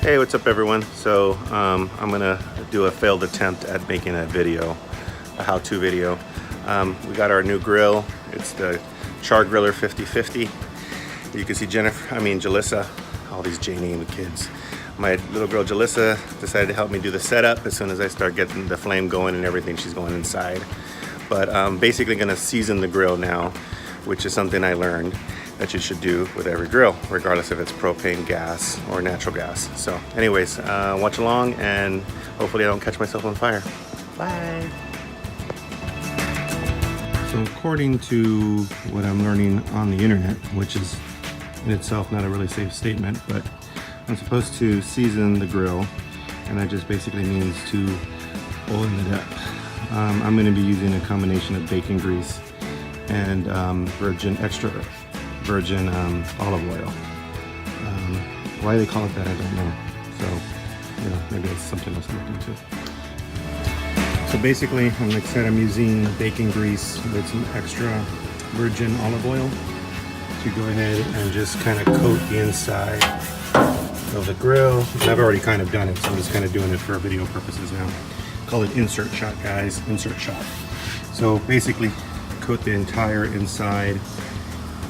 Hey, what's up everyone? So I'm gonna do a failed attempt at making a video, a how-to video. We got our new grill. It's the Char-Griller 50/50. You can see Jalissa, all these J name kids. My little girl Jalissa decided to help me do the setup. As soon as I start getting the flame going and everything, she's going inside. But I'm basically gonna season the grill now, which is something I learned that you should do with every grill, regardless if it's propane, gas, or natural gas. So anyways, watch along and hopefully I don't catch myself on fire. Bye. So according to what I'm learning on the internet, which is in itself not a really safe statement, but I'm supposed to season the grill, and that just basically means to oil it up. I'm gonna be using a combination of bacon grease and extra virgin olive oil. Why they call it that, I don't know. So, maybe it's something else to look into. So basically, like I said, I'm using bacon grease with some extra virgin olive oil to go ahead and just kind of coat the inside of the grill. And I've already kind of done it, so I'm just kind of doing it for video purposes now. Call it insert shot, guys, insert shot. So basically, coat the entire inside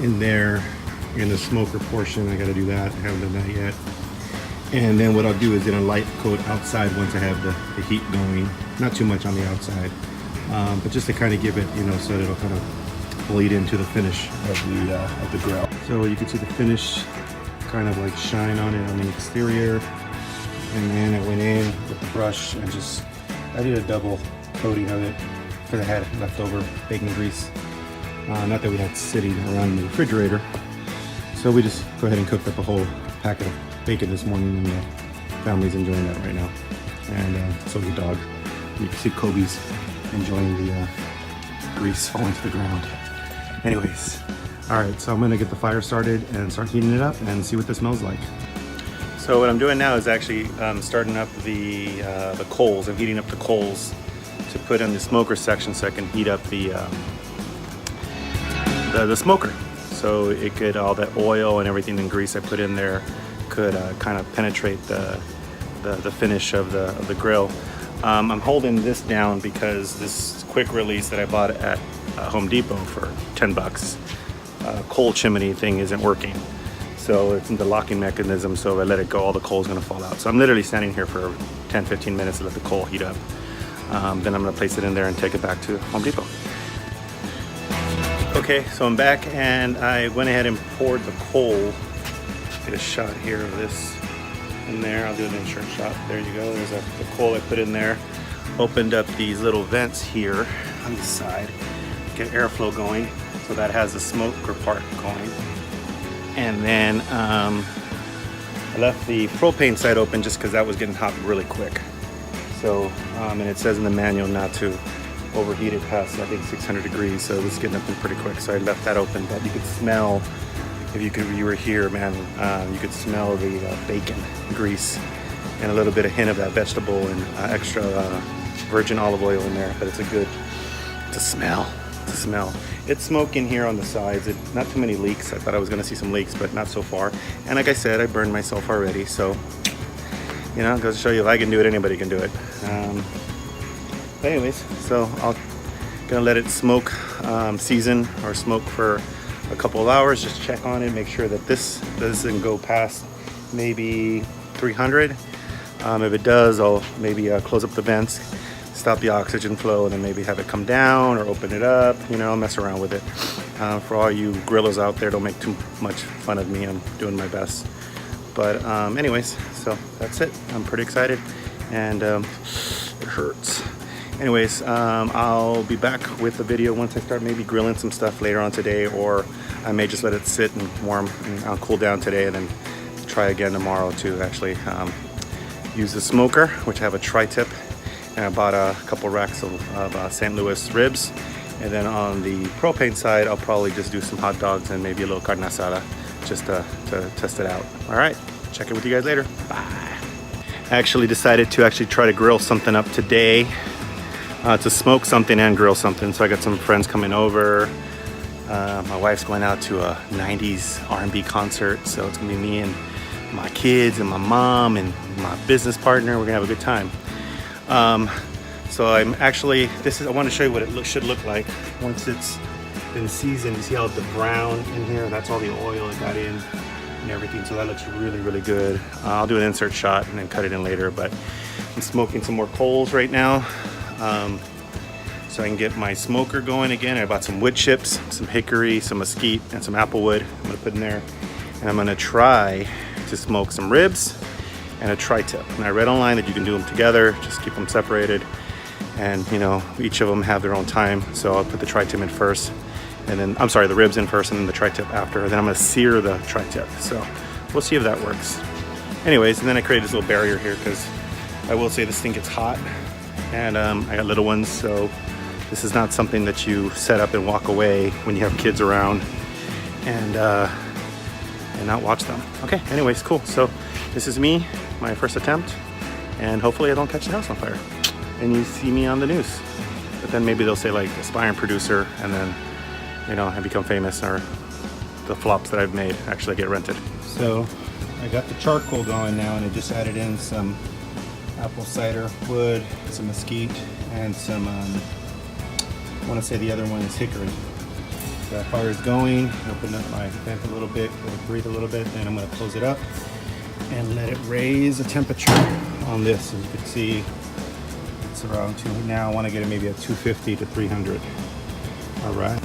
in there in the smoker portion. I got to do that. I haven't done that yet. And then what I'll do is then a light coat outside once I have the heat going. Not too much on the outside, but just to kind of give it, so that it'll kind of bleed into the finish of the grill. So you can see the finish kind of like shine on it on the exterior. And then I went in with the brush and I did a double coating of it because I had leftover bacon grease. Not that we had sitting around the refrigerator. So we just go ahead and cooked up a whole packet of bacon this morning, and the family's enjoying that right now. And so the dog. You can see Kobe's enjoying the grease falling to the ground. Anyways, all right, so I'm gonna get the fire started and start heating it up and see what this smells like. So what I'm doing now is actually starting up the coals. I'm heating up the coals to put in the smoker section so I can heat up the smoker, so it could, all that oil and everything and grease I put in there could kind of penetrate the finish of the grill. I'm holding this down because this quick release that I bought at Home Depot for 10 bucks, coal chimney thing isn't working. So it's in the locking mechanism, so if I let it go, all the coal is gonna fall out. So I'm literally standing here for 10-15 minutes to let the coal heat up. Then I'm gonna place it in there and take it back to Home Depot. Okay, so I'm back and I went ahead and poured the coal. Get a shot here of this in there. I'll do an insert shot. There you go. There's the coal I put in there. Opened up these little vents here on the side. Get airflow going. So that has the smoker part going. And then I left the propane side open just because that was getting hot really quick. So, and it says in the manual not to overheat it past, I think, 600 degrees, so it was getting up in pretty quick, so I left that open. But you could smell, if you were here, man, you could smell the bacon grease and a little bit of hint of that vegetable and extra virgin olive oil in there. But it's a smell. It's smoking here on the sides. Not too many leaks. I thought I was gonna see some leaks, but not so far. And like I said, I burned myself already, so goes to show you if I can do it, anybody can do it. Anyways, so I'm gonna let it smoke, season or smoke for a couple of hours. Just check on it, make sure that this doesn't go past maybe 300. If it does, I'll maybe close up the vents, stop the oxygen flow, and then maybe have it come down or open it up. I'll mess around with it. For all you grillers out there, don't make too much fun of me. I'm doing my best. But anyways, so that's it. I'm pretty excited, and it hurts. Anyways, I'll be back with a video once I start maybe grilling some stuff later on today, or I may just let it sit and warm and I'll cool down today and then try again tomorrow to actually use the smoker, which I have a tri-tip, and I bought a couple racks of St. Louis ribs. And then on the propane side, I'll probably just do some hot dogs and maybe a little carne asada just to test it out. All right, check in with you guys later. Bye. I actually decided to try to grill something up today. To smoke something and grill something. So I got some friends coming over. My wife's going out to a 90s R&B concert, so it's gonna be me and my kids and my mom and my business partner. We're gonna have a good time. So I'm actually, I want to show you what it should look like once it's been seasoned. You see how the brown in here? That's all the oil it got in and everything. So that looks really, really good. I'll do an insert shot and then cut it in later, but I'm smoking some more coals right now. So I can get my smoker going again. I bought some wood chips, some hickory, some mesquite, and some apple wood I'm gonna put in there. And I'm gonna try to smoke some ribs and a tri-tip. And I read online that you can do them together, just keep them separated. And you know, each of them have their own time. So I'll put the tri-tip in first, and then, I'm sorry, the ribs in first and then the tri-tip after. Then I'm gonna sear the tri-tip. So we'll see if that works. Anyways, and then I created this little barrier here because I will say this thing gets hot. And I got little ones, so this is not something that you set up and walk away when you have kids around and not watch them. Okay, anyways, cool. So this is me, my first attempt, and hopefully I don't catch the house on fire and you see me on the news. But then maybe they'll say like aspiring producer, and then, you know, I become famous, or the flops that I've made actually get rented. So I got the charcoal going now, and I just added in some apple cider wood, some mesquite, and some, I want to say the other one is hickory. So that fire is going. Open up my vent a little bit, let it breathe a little bit, then I'm going to close it up and let it raise the temperature on this. As you can see, it's around now I want to get it maybe at 250 to 300. All right.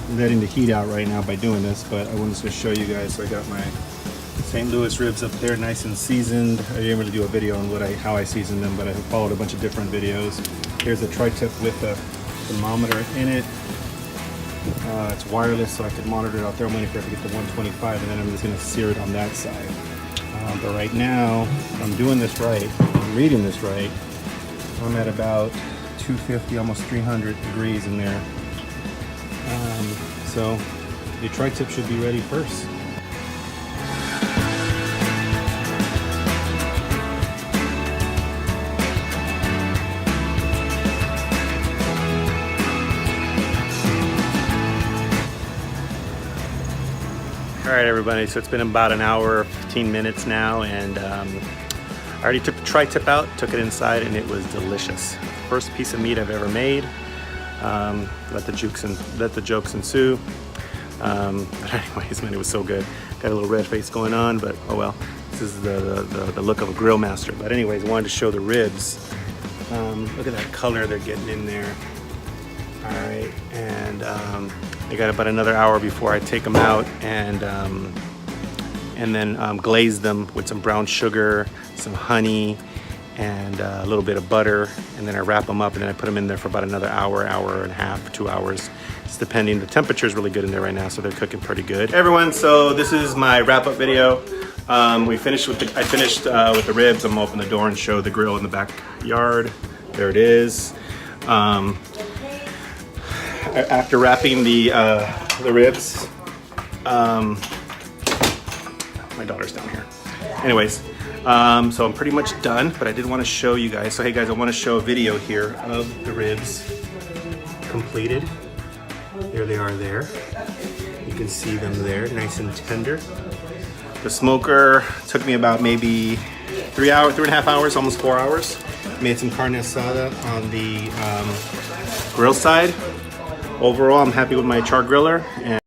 I'm letting the heat out right now by doing this, but I wanted to show you guys. So I got my St. Louis ribs up there, nice and seasoned. I didn't really do a video on how I seasoned them, but I followed a bunch of different videos. Here's a tri-tip with a thermometer in it. It's wireless, so I can monitor it out there. I'm waiting for it to get to 125, and then I'm just gonna sear it on that side. But right now, if I'm doing this right, I'm reading this right, I'm at about 250, almost 300 degrees in there. So the tri-tip should be ready first. All right, everybody, so it's been about an hour, 15 minutes now, and I already took the tri-tip out, took it inside, and it was delicious. First piece of meat I've ever made. Let the jokes ensue. But anyways, man, it was so good. Got a little red face going on, but oh well. This is the look of a grill master. But anyways, I wanted to show the ribs. Look at that color they're getting in there. All right, and I got about another hour before I take them out and then glaze them with some brown sugar, some honey, and a little bit of butter, and then I wrap them up, and then I put them in there for about another hour, hour and a half, 2 hours. It's depending. The temperature is really good in there right now, so they're cooking pretty good. Hey everyone, so this is my wrap-up video. I finished with the ribs. I'm gonna open the door and show the grill in the backyard. There it is. After wrapping the ribs, my daughter's down here. Anyways, so I'm pretty much done, but I did want to show you guys. So hey guys, I want to show a video here of the ribs completed. There they are there. You can see them there, nice and tender. The smoker took me about maybe 3.5 hours, almost 4 hours. Made some carne asada on the grill side. Overall, I'm happy with my Char-Griller, and